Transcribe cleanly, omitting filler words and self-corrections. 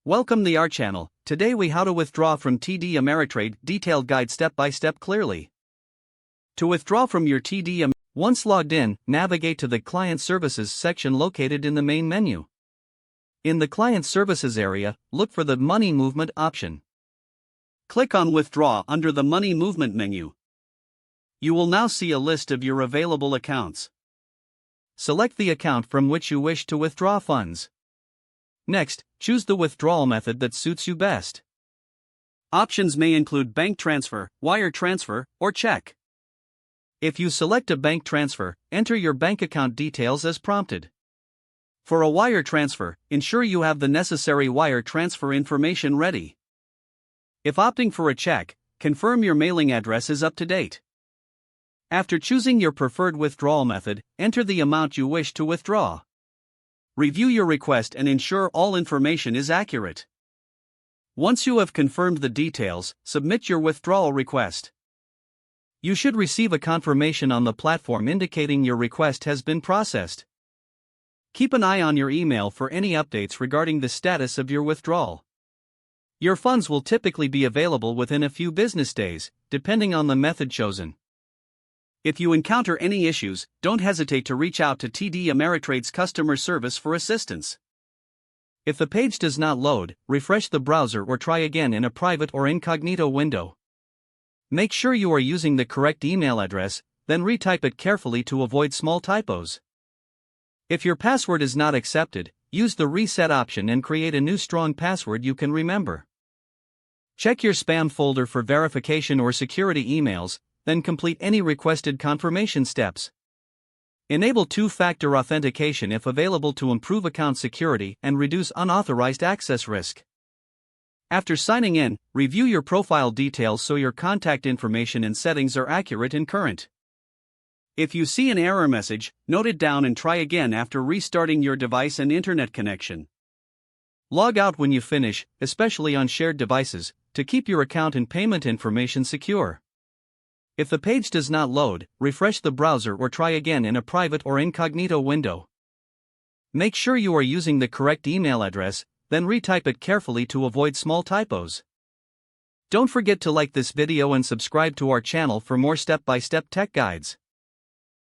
Welcome to our channel. Today we how to withdraw from TD Ameritrade, detailed guide step by step clearly. To withdraw from your once logged in, navigate to the Client Services section located in the main menu. In the Client Services area, look for the Money Movement option. Click on Withdraw under the Money Movement menu. You will now see a list of your available accounts. Select the account from which you wish to withdraw funds. Next, choose the withdrawal method that suits you best. Options may include bank transfer, wire transfer, or check. If you select a bank transfer, enter your bank account details as prompted. For a wire transfer, ensure you have the necessary wire transfer information ready. If opting for a check, confirm your mailing address is up to date. After choosing your preferred withdrawal method, enter the amount you wish to withdraw. Review your request and ensure all information is accurate. Once you have confirmed the details, submit your withdrawal request. You should receive a confirmation on the platform indicating your request has been processed. Keep an eye on your email for any updates regarding the status of your withdrawal. Your funds will typically be available within a few business days, depending on the method chosen. If you encounter any issues, don't hesitate to reach out to TD Ameritrade's customer service for assistance. If the page does not load, refresh the browser or try again in a private or incognito window. Make sure you are using the correct email address, then retype it carefully to avoid small typos. If your password is not accepted, use the reset option and create a new strong password you can remember. Check your spam folder for verification or security emails, then complete any requested confirmation steps. Enable two-factor authentication if available to improve account security and reduce unauthorized access risk. After signing in, review your profile details so your contact information and settings are accurate and current. If you see an error message, note it down and try again after restarting your device and internet connection. Log out when you finish, especially on shared devices, to keep your account and payment information secure. If the page does not load, refresh the browser or try again in a private or incognito window. Make sure you are using the correct email address, then retype it carefully to avoid small typos. Don't forget to like this video and subscribe to our channel for more step-by-step tech guides.